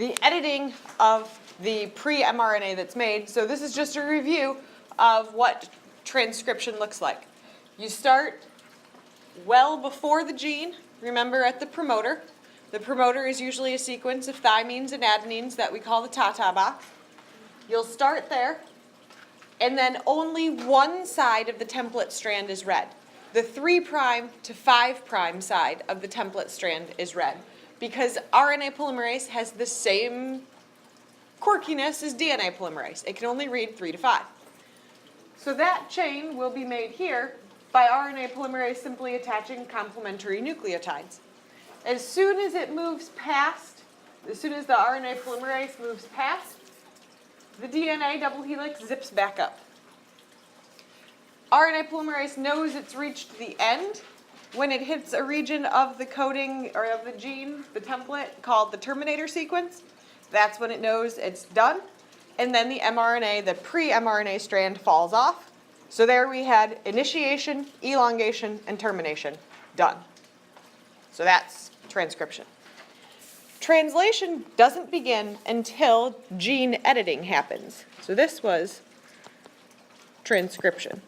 the editing of the pre-mRNA that's made. So this is just a review of what transcription looks like. You start well before the gene, remember at the promoter. The promoter is usually a sequence of thymines and adenines that we call the TATA box. You'll start there, and then only one side of the template strand is read. The 3' to 5' side of the template strand is read because RNA polymerase has the same quirkiness as DNA polymerase. It can only read 3 to 5. So that chain will be made here by RNA polymerase simply attaching complementary nucleotides. As soon as the RNA polymerase moves past, the DNA double helix zips back up. RNA polymerase knows it's reached the end when it hits a region of the coding or of the gene, the template, called the terminator sequence. That's when it knows it's done. And then the mRNA, the pre-mRNA strand, falls off. So there we had initiation, elongation, and termination. Done. So that's transcription. Translation doesn't begin until gene editing happens. So this was transcription.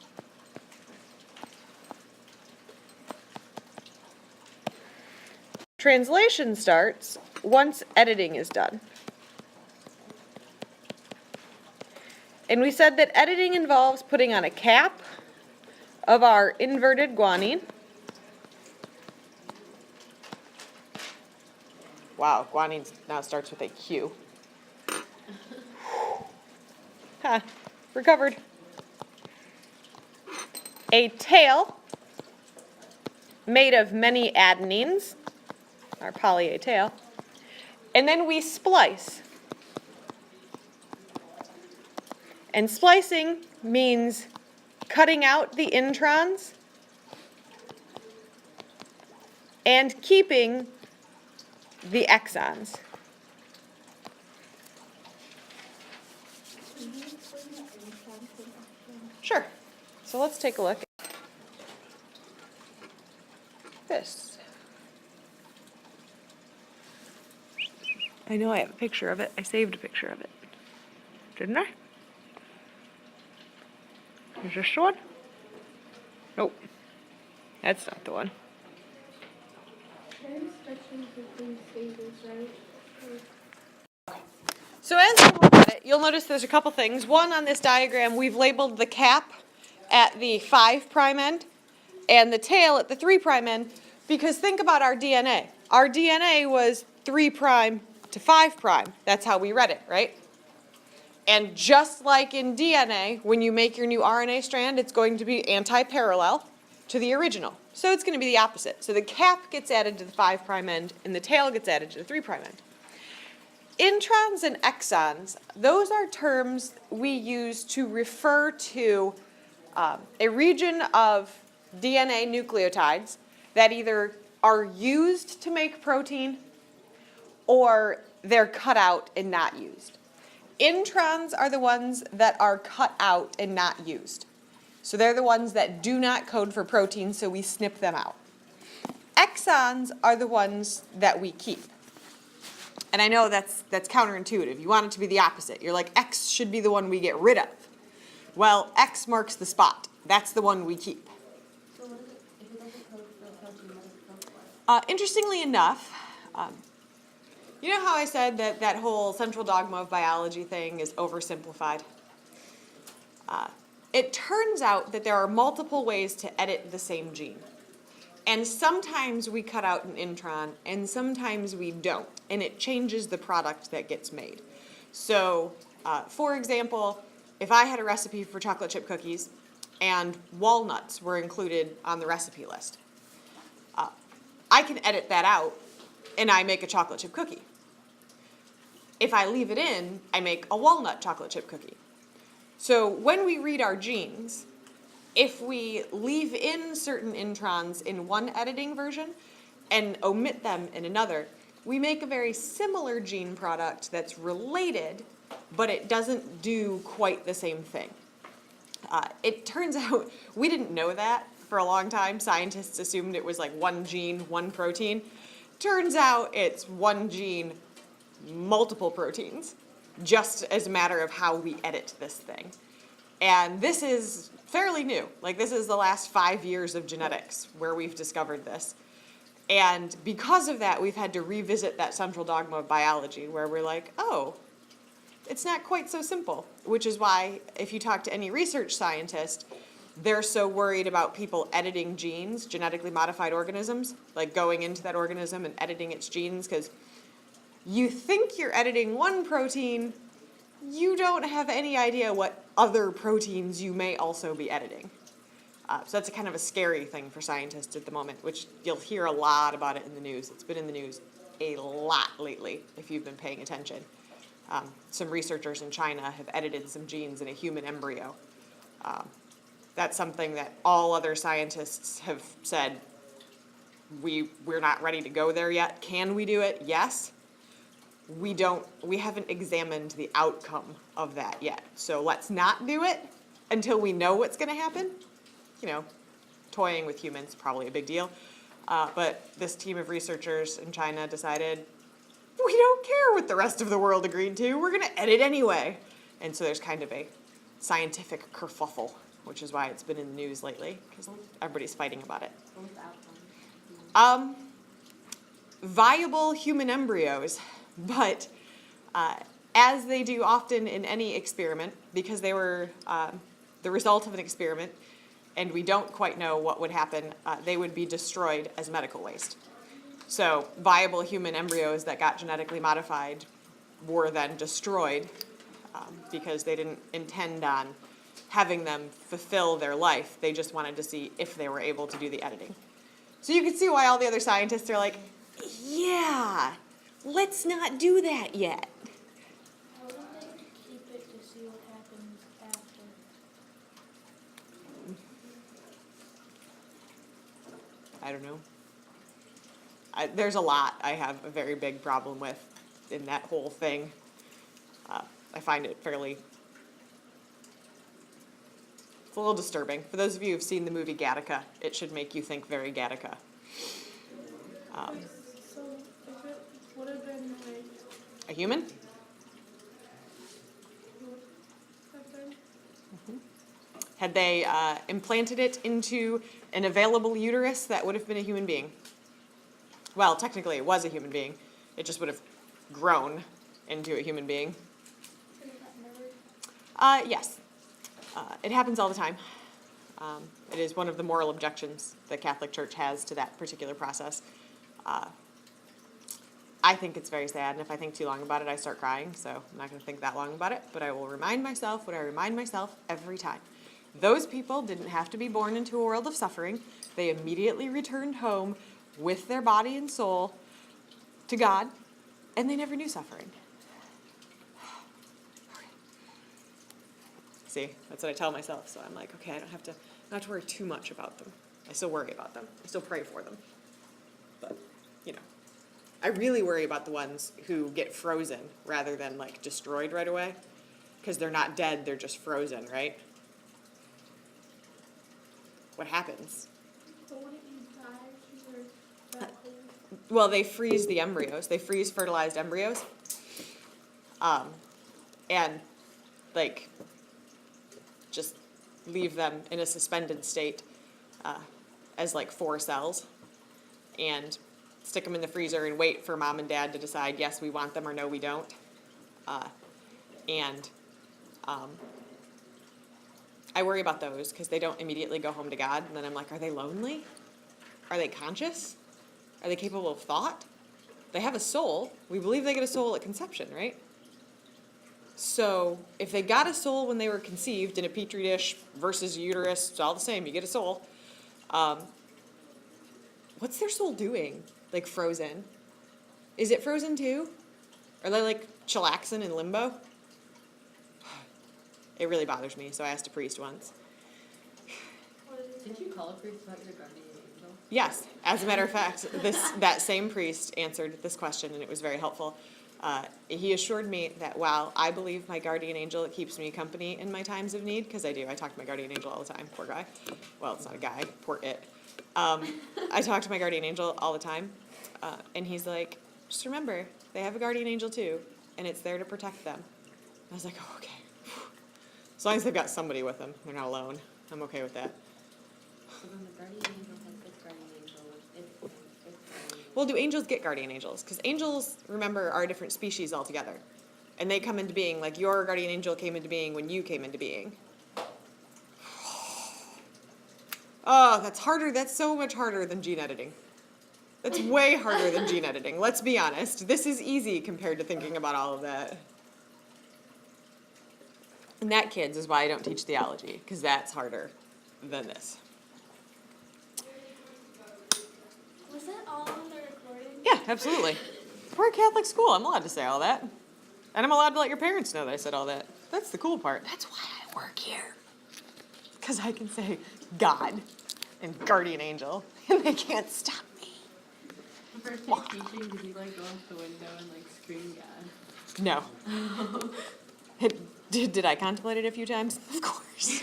Translation starts once editing is done. And we said that editing involves putting on a cap of our inverted guanine. Wow, guanine now starts with a Q. Recovered. A tail made of many adenines, our poly A tail, and then we splice. And splicing means cutting out the introns and keeping the exons. Sure. So let's take a look at this. I know I have a picture of it. I saved a picture of it. Didn't I? Is this the one? Nope. That's not the one. So as you look at it, you'll notice there's a couple things. One, on this diagram, we've labeled the cap at the 5' end and the tail at the 3' end, because think about our DNA. Our DNA was 3' to 5'. That's how we read it, right? And just like in DNA, when you make your new RNA strand, it's going to be anti-parallel to the original. So it's going to be the opposite. So the cap gets added to the 5' end, and the tail gets added to the 3' end. Introns and exons, those are terms we use to refer to a region of DNA nucleotides that either are used to make protein or they're cut out and not used. Introns are the ones that are cut out and not used. So they're the ones that do not code for protein, so we snip them out. Exons are the ones that we keep. And I know that's counterintuitive. You want it to be the opposite. You're like, X should be the one we get rid of. Well, X marks the spot. That's the one we keep. So what is it, if it doesn't code for a protein, what does it code for? Interestingly enough, you know how I said that whole central dogma of biology thing is oversimplified? It turns out that there are multiple ways to edit the same gene. And sometimes we cut out an intron, and sometimes we don't. And it changes the product that gets made. So, for example, if I had a recipe for chocolate chip cookies and walnuts were included on the recipe list, I can edit that out and I make a chocolate chip cookie. If I leave it in, I make a walnut chocolate chip cookie. So when we read our genes, if we leave in certain introns in one editing version and omit them in another, we make a very similar gene product that's related, but it doesn't do quite the same thing. It turns out we didn't know that for a long time. Scientists assumed it was like one gene, one protein. Turns out it's one gene, multiple proteins, just as a matter of how we edit this thing. And this is fairly new. Like, this is the last 5 years of genetics where we've discovered this. And because of that, we've had to revisit that central dogma of biology where we're like, oh, it's not quite so simple. Which is why, if you talk to any research scientist, they're so worried about people editing genes, genetically modified organisms, like going into that organism and editing its genes, because you think you're editing one protein, you don't have any idea what other proteins you may also be editing. So that's a kind of a scary thing for scientists at the moment, which you'll hear a lot about it in the news. It's been in the news a lot lately, if you've been paying attention. Some researchers in China have edited some genes in a human embryo. That's something that all other scientists have said, we're not ready to go there yet. Can we do it? Yes. We haven't examined the outcome of that yet. So let's not do it until we know what's going to happen. You know, toying with humans, probably a big deal. But this team of researchers in China decided, we don't care what the rest of the world agreed to. We're going to edit anyway. And so there's kind of a scientific kerfuffle, which is why it's been in the news lately, because everybody's fighting about it. What was the outcome? Viable human embryos, but as they do often in any experiment, because they were the result of an experiment, and we don't quite know what would happen, they would be destroyed as medical waste. So viable human embryos that got genetically modified were then destroyed because they didn't intend on having them fulfill their life. They just wanted to see if they were able to do the editing. So you can see why all the other scientists are like, yeah, let's not do that yet. How do they keep it to see what happens after? I don't know. There's a lot I have a very big problem with in that whole thing. I find it fairly, it's a little disturbing. For those of you who've seen the movie Gattaca, it should make you think very Gattaca. So, if it would have been like, A human? what have been? Had they implanted it into an available uterus, that would have been a human being. Well, technically it was a human being. It just would have grown into a human being. Could have gotten murdered? Yes. It happens all the time. It is one of the moral objections the Catholic Church has to that particular process. I think it's very sad, and if I think too long about it, I start crying, so I'm not going to think that long about it, but I will remind myself what I remind myself every time. Those people didn't have to be born into a world of suffering. They immediately returned home with their body and soul to God, and they never knew suffering. See, that's what I tell myself, so I'm like, okay, I don't have to worry too much about them. I still worry about them. I still pray for them. But, you know, I really worry about the ones who get frozen rather than, like, destroyed right away, because they're not dead, they're just frozen, right? What happens? But wouldn't you die if you were that cold? Well, they freeze the embryos. They freeze fertilized embryos. And, like, just leave them in a suspended state as, like, 4 cells. And stick them in the freezer and wait for mom and dad to decide, yes, we want them, or no, we don't. I worry about those because they don't immediately go home to God. And then I'm like, are they lonely? Are they conscious? Are they capable of thought? They have a soul. We believe they get a soul at conception, right? So if they got a soul when they were conceived in a petri dish versus a uterus, it's all the same. You get a soul. What's their soul doing? Like frozen? Is it frozen too? Are they like chillaxing in limbo? It really bothers me, so I asked a priest once. Did you call a priest about your guardian angel? Yes, as a matter of fact, that same priest answered this question, and it was very helpful. He assured me that while I believe my guardian angel keeps me company in my times of need, because I do, I talk to my guardian angel all the time, poor guy. Well, it's not a guy, poor it. I talk to my guardian angel all the time, and he's like, just remember, They have a guardian angel too, and it's there to protect them. I was like, oh, okay. As long as they've got somebody with them, they're not alone. I'm okay with that. So then the guardian angel has its guardian angel, if Well, do angels get guardian angels? Because angels, remember, are a different species altogether. And they come into being, like your guardian angel came into being when you came into being. Oh, that's harder. That's so much harder than gene editing. That's way harder than gene editing. Let's be honest. This is easy compared to thinking about all of that. And that, kids, is why I don't teach theology, because that's harder than this. Was that all on the recording? Yeah, absolutely. We're a Catholic school. I'm allowed to say all that. And I'm allowed to let your parents know that I said all that. That's the cool part. That's why I work here. Because I can say God and guardian angel, and they can't stop me. the first day teaching, did you like go out the window and like scream God? No. Did I contemplate it a few times? Of course.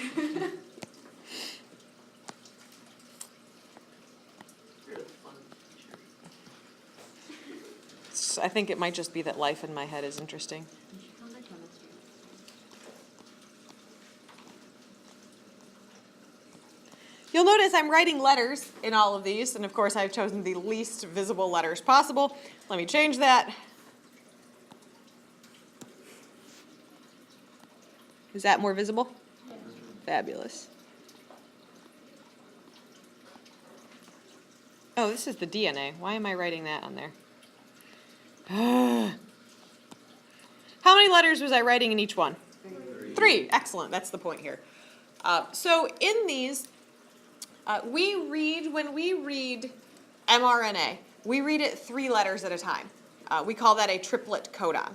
I think it might just be that life in my head is interesting. You should come to chemistry. You'll notice I'm writing letters in all of these, and of course I've chosen the least visible letters possible. Let me change that. Is that more visible? Yeah. Fabulous. Oh, this is the DNA. Why am I writing that on there? How many letters was I writing in each one? 3. Excellent. That's the point here. So in these, when we read mRNA, we read it 3 letters at a time. We call that a triplet codon.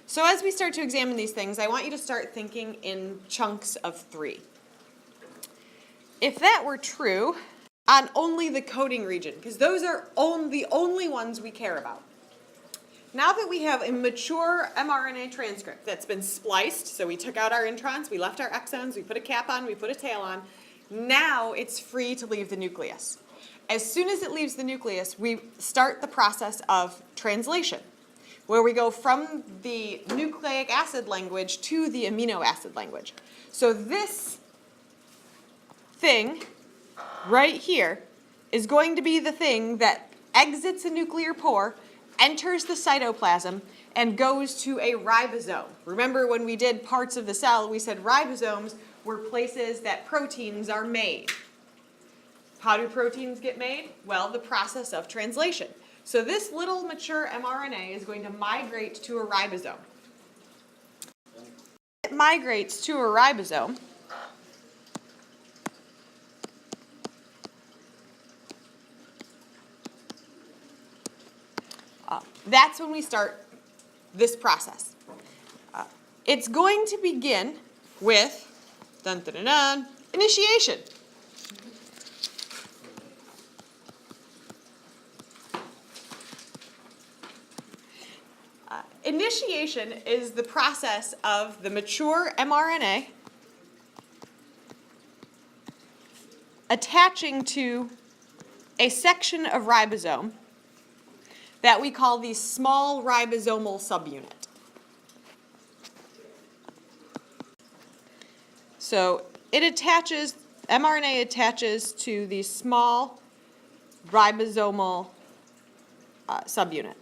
So as we start to examine these things, I want you to start thinking in chunks of 3. If that were true, on only the coding region, because those are the only ones we care about. Now that we have a mature mRNA transcript that's been spliced, so we took out our introns, we left our exons, we put a cap on, we put a tail on, now it's free to leave the nucleus. As soon as it leaves the nucleus, we start the process of translation, where we go from the nucleic acid language to the amino acid language. So this thing right here is going to be the thing that exits a nuclear pore, enters the cytoplasm, and goes to a ribosome. Remember when we did parts of the cell, we said ribosomes were places that proteins are made. How do proteins get made? Well, the process of translation. So this little mature mRNA is going to migrate to a ribosome. It migrates to a ribosome. That's when we start this process. It's going to begin with dun, dun, dun, dun, initiation. Initiation is the process of the mature mRNA attaching to a section of ribosome that we call the small ribosomal subunit. So mRNA attaches to the small ribosomal subunit.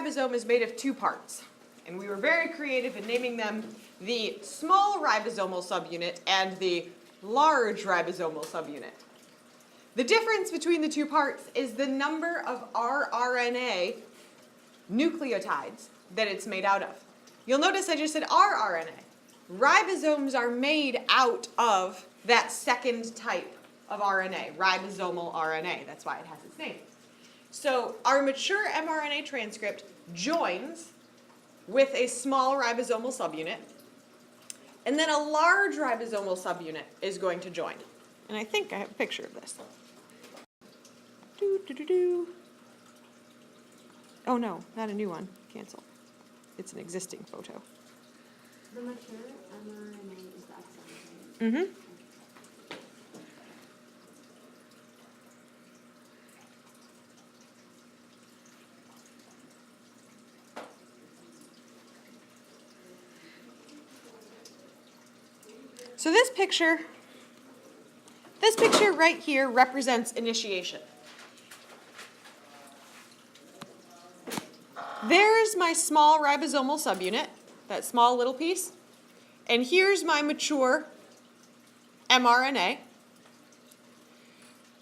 Ribosome is made of 2 parts, and we were very creative in naming them the small ribosomal subunit and the large ribosomal subunit. The difference between the 2 parts is the number of rRNA nucleotides that it's made out of. You'll notice I just said rRNA. Ribosomes are made out of that second type of RNA, ribosomal RNA. That's why it has its name. So our mature mRNA transcript joins with a small ribosomal subunit, and then a large ribosomal subunit is going to join. And I think I have a picture of this. Oh, no, not a new one. Cancel. It's an existing photo. The mature mRNA is the exon, right? Mm-hmm. So this picture right here represents initiation. There's my small ribosomal subunit, that small little piece, and here's my mature mRNA.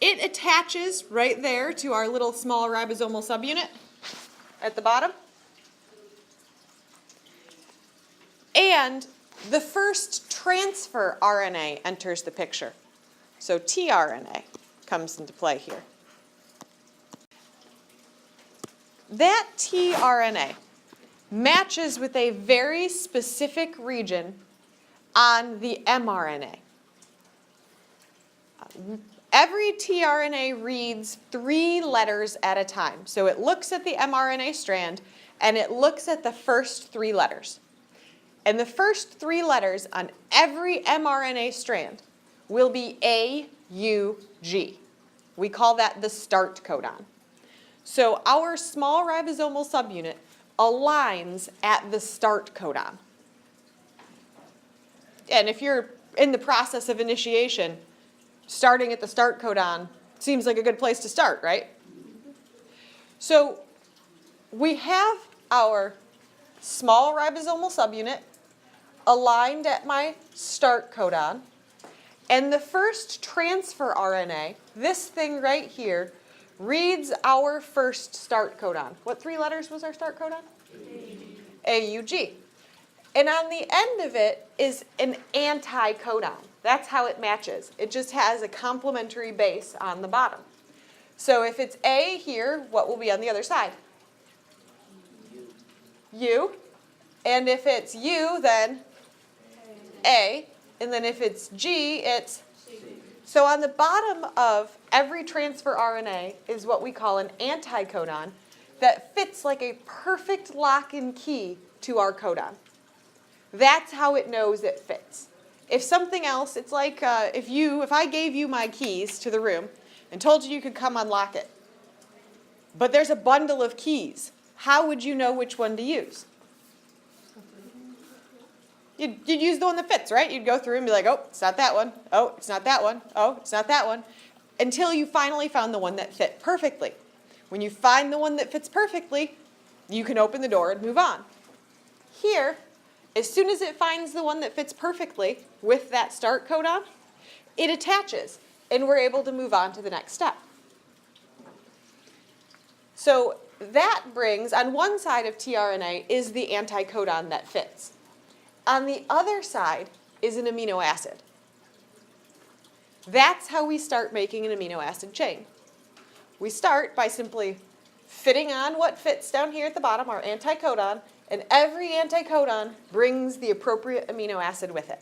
It attaches right there to our little small ribosomal subunit at the bottom. And the first transfer RNA enters the picture. So tRNA comes into play here. That tRNA matches with a very specific region on the mRNA. Every tRNA reads 3 letters at a time. So it looks at the mRNA strand and it looks at the first 3 letters. And the first 3 letters on every mRNA strand will be AUG. We call that the start codon. So our small ribosomal subunit aligns at the start codon. And if you're in the process of initiation, starting at the start codon seems like a good place to start, right? So we have our small ribosomal subunit aligned at my start codon, and the first transfer RNA, this thing right here, reads our first start codon. What 3 letters was our start codon? AUG. And on the end of it is an anti-codon. That's how it matches. It just has a complementary base on the bottom. So if it's A here, what will be on the other side? U. And if it's U, then A. And then if it's G, it's C. So on the bottom of every transfer RNA is what we call an anti-codon that fits like a perfect lock and key to our codon. That's how it knows it fits. If something else, it's like if I gave you my keys to the room and told you you could come unlock it, but there's a bundle of keys, how would you know which one to use? You'd use the one that fits, right? You'd go through and be like, oh, it's not that one. Oh, it's not that one. Oh, it's not that one. Until you finally found the one that fit perfectly. When you find the one that fits perfectly, you can open the door and move on. Here, as soon as it finds the one that fits perfectly with that start codon, it attaches, and we're able to move on to the next step. So that brings, on one side of tRNA is the anticodon that fits. On the other side is an amino acid. That's how we start making an amino acid chain. We start by simply fitting on what fits down here at the bottom, our anticodon, and every anticodon brings the appropriate amino acid with it.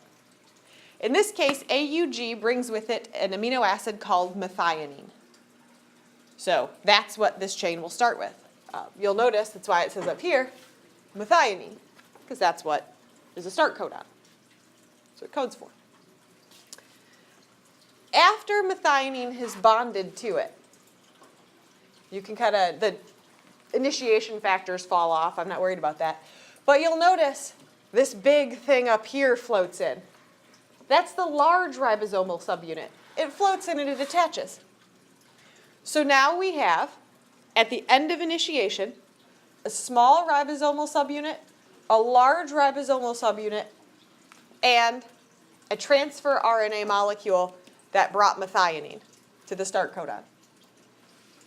In this case, AUG brings with it an amino acid called methionine. So that's what this chain will start with. You'll notice, that's why it says up here, methionine, because that's what is a start codon. So it codes for. After methionine has bonded to it, you can the initiation factors fall off. I'm not worried about that. But you'll notice this big thing up here floats in. That's the large ribosomal subunit. It floats in and it attaches. So now we have, at the end of initiation, a small ribosomal subunit, a large ribosomal subunit, and a transfer RNA molecule that brought methionine to the start codon.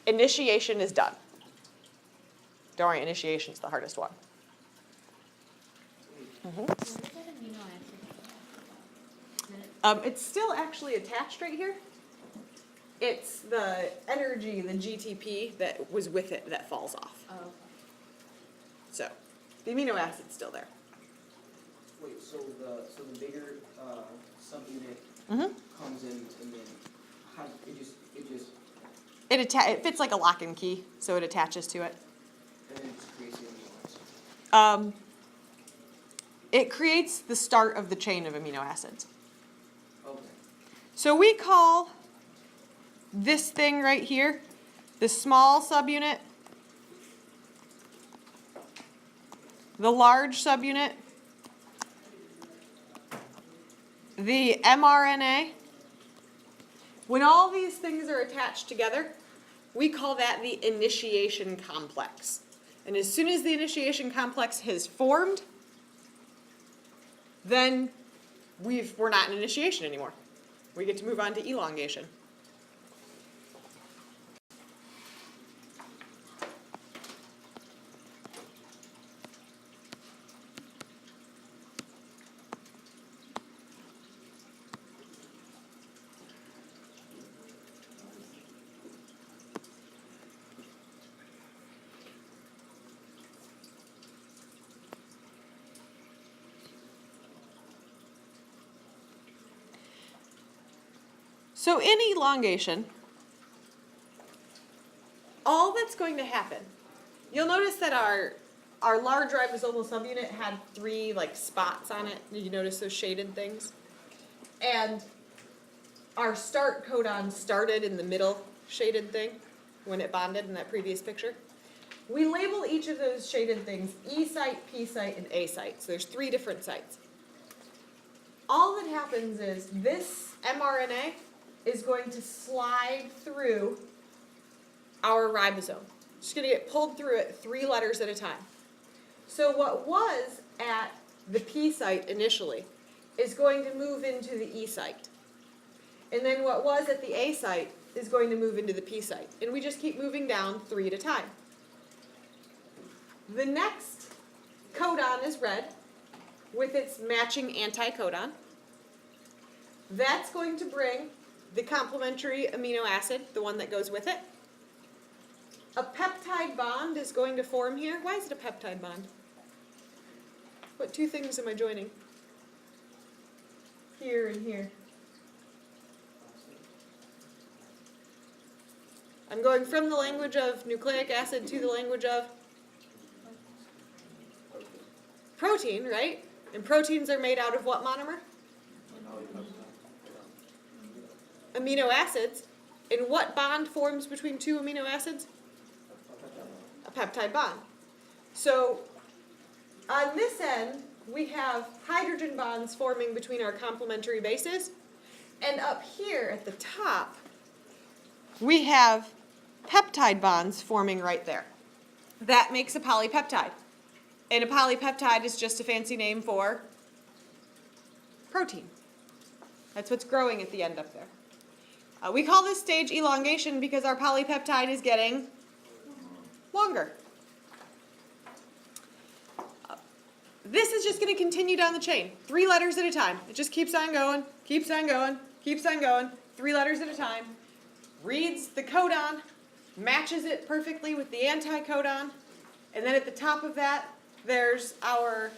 Initiation is done. Don't worry, initiation is the hardest one. Where does that amino acid go? It's still actually attached right here. It's the energy, the GTP, that was with it that falls off. Oh, okay. So the amino acid's still there. Wait, so the bigger subunit Mm-hmm. comes in and then how it just It fits like a lock and key, so it attaches to it. And then it just creates the amino acid. It creates the start of the chain of amino acids. Okay. So we call this thing right here, the small subunit, the large subunit, the mRNA. When all these things are attached together, we call that the initiation complex. And as soon as the initiation complex has formed, then we're not in initiation anymore. We get to move on to elongation. So in elongation, all that's going to happen, you'll notice that our large ribosomal subunit had 3 like spots on it. Did you notice those shaded things? And our start codon started in the middle shaded thing when it bonded in that previous picture. We label each of those shaded things E site, P site, and A site. So there's 3 different sites. All that happens is this mRNA is going to slide through our ribosome. It's going to get pulled through it 3 letters at a time. So what was at the P site initially is going to move into the E site. And then what was at the A site is going to move into the P site. And we just keep moving down 3 at a time. The next codon is red with its matching anticodon. That's going to bring the complementary amino acid, the one that goes with it. A peptide bond is going to form here. Why is it a peptide bond? What 2 things am I joining? Here and here. I'm going from the language of nucleic acid to the language of protein, right? And proteins are made out of what monomer? Amino acids. And what bond forms between 2 amino acids? A peptide bond. So on this end, we have hydrogen bonds forming between our complementary bases. And up here at the top, we have peptide bonds forming right there. That makes a polypeptide. And a polypeptide is just a fancy name for protein. That's what's growing at the end up there. We call this stage elongation because our polypeptide is getting longer. This is just going to continue down the chain, 3 letters at a time. It just keeps on going, keeps on going, keeps on going, 3 letters at a time. Reads the codon, matches it perfectly with the anticodon, and then at the top of that, there's our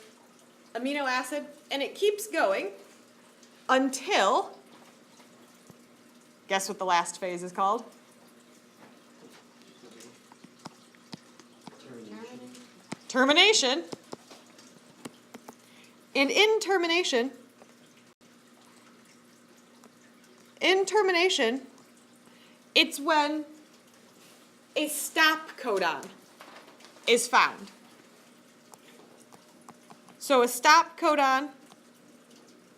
amino acid, and it keeps going until, guess what the last phase is called? Termination. And in termination, it's when a stop codon is found. So a stop codon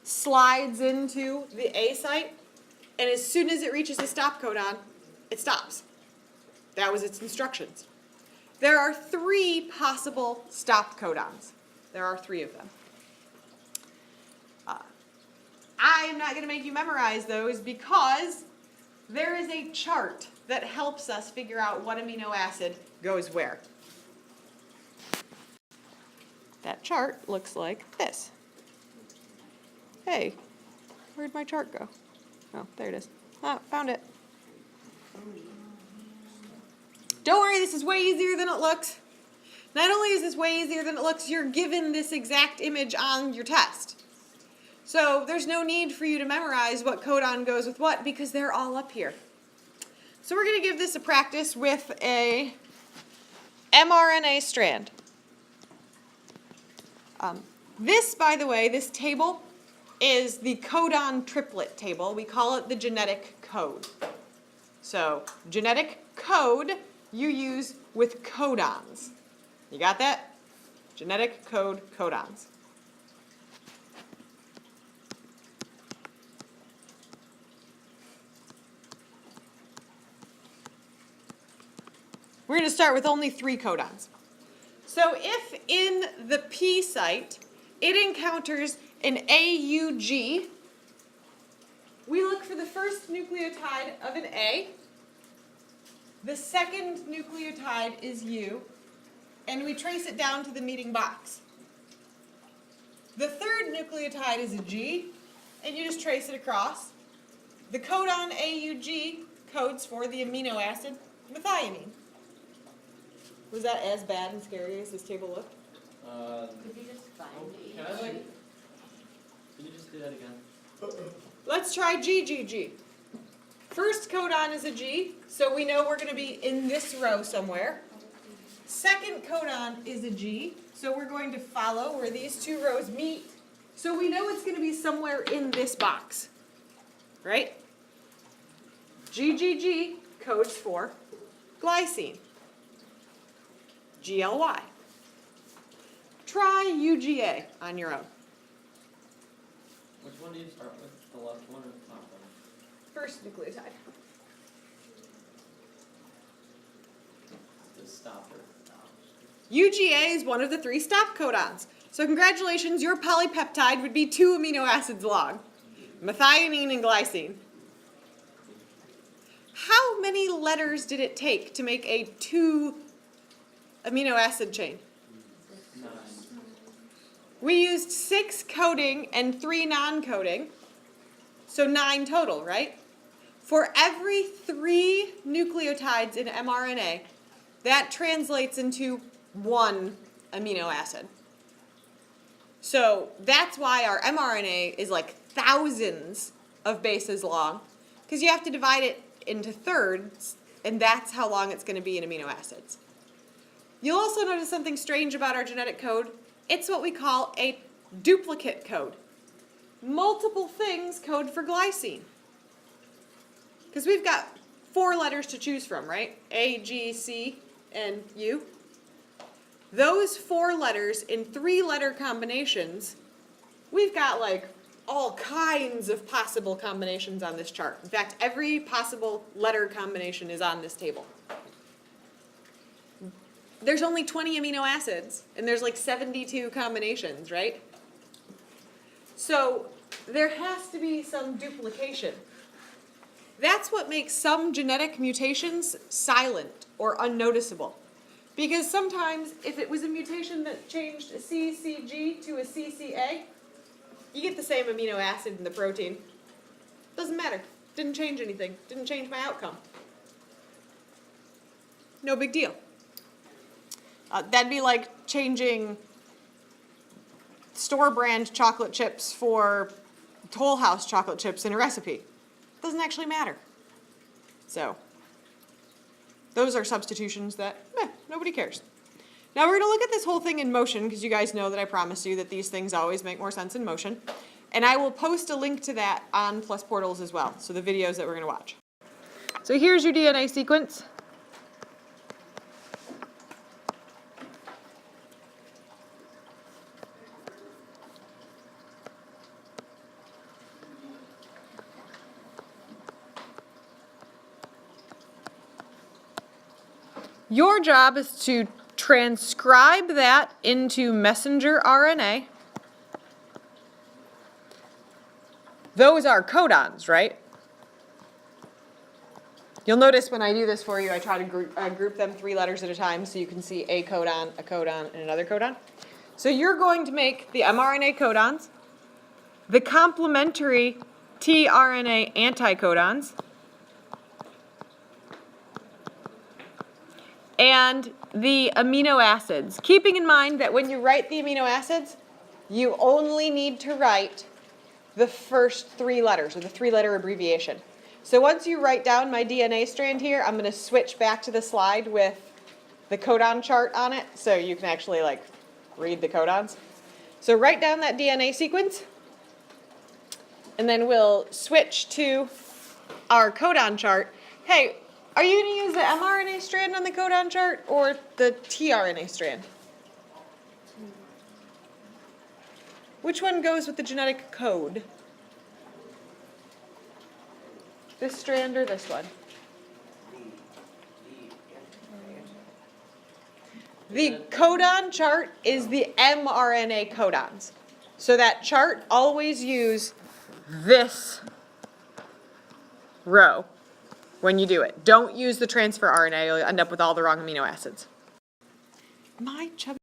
slides into the A site, and as soon as it reaches the stop codon, it stops. That was its instructions. There are 3 possible stop codons. There are 3 of them. I am not going to make you memorize those because there is a chart that helps us figure out what amino acid goes where. That chart looks like this. Hey, where'd my chart go? Oh, there it is. Ah, found it. Don't worry, this is way easier than it looks. Not only is this way easier than it looks, you're given this exact image on your test. So there's no need for you to memorize what codon goes with what because they're all up here. So we're going to give this a practice with a mRNA strand. This, by the way, this table is the codon triplet table. We call it the genetic code. So, genetic code you use with codons. You got that? Genetic code codons. We're going to start with only 3 codons. So if in the P site it encounters an AUG, we look for the first nucleotide of an A, the second nucleotide is U, and we trace it down to the meeting box. The third nucleotide is a G, and you just trace it across. The codon AUG codes for the amino acid methionine. Was that as bad and scary as this table looked? Could you just find it? Can I like? Can you just do that again? Let's try GGG. First codon is a G, so we know we're going to be in this row somewhere. Second codon is a G, so we're going to follow where these 2 rows meet. So we know it's going to be somewhere in this box, right? GGG codes for glycine. GLY. Try UGA on your own. Which one do you start with? The left one or the top one? First nucleotide. The stopper. UGA is one of the 3 stop codons. So congratulations, your polypeptide would be 2 amino acids long. Methionine and glycine. How many letters did it take to make a 2 amino acid chain? 9. We used 6 coding and 3 non-coding, so 9 total, right? For every 3 nucleotides in mRNA, that translates into 1 amino acid. So that's why our mRNA is like thousands of bases long, because you have to divide it into thirds, and that's how long it's going to be in amino acids. You'll also notice something strange about our genetic code. It's what we call a duplicate code. Multiple things code for glycine. Because we've got 4 letters to choose from, right? A, G, C, and U. Those 4 letters in 3-letter combinations, we've got like all kinds of possible combinations on this chart. In fact, every possible letter combination is on this table. There's only 20 amino acids, and there's like 72 combinations, right? So there has to be some duplication. That's what makes some genetic mutations silent or unnoticeable. Because sometimes if it was a mutation that changed a CCG to a CCA, you get the same amino acid in the protein. Doesn't matter. Didn't change anything. Didn't change my outcome. No big deal. That'd be like changing store brand chocolate chips for Toll House chocolate chips in a recipe. Doesn't actually matter. So, those are substitutions that, nobody cares. Now we're going to look at this whole thing in motion, because you guys know that I promised you that these things always make more sense in motion. And I will post a link to that on Plus Portals as well, so the videos that we're going to watch. So here's your DNA sequence. Your job is to transcribe that into messenger RNA. Those are codons, right? You'll notice when I do this for you, I try to group them 3 letters at a time so you can see a codon, and another codon. So you're going to make the mRNA codons, the complementary tRNA anticodons, and the amino acids. Keeping in mind that when you write the amino acids, you only need to write the first 3 letters, or the 3-letter abbreviation. So once you write down my DNA strand here, I'm going to switch back to the slide with the codon chart on it, so you can actually like read the codons. So write down that DNA sequence, and then we'll switch to our codon chart. Hey, are you going to use the mRNA strand on the codon chart or the tRNA strand? Which one goes with the genetic code? This strand or this one? The codon chart is the mRNA codons. So that chart, always use this row when you do it. Don't use the transfer RNA, you'll end up with all the wrong amino acids. My chubby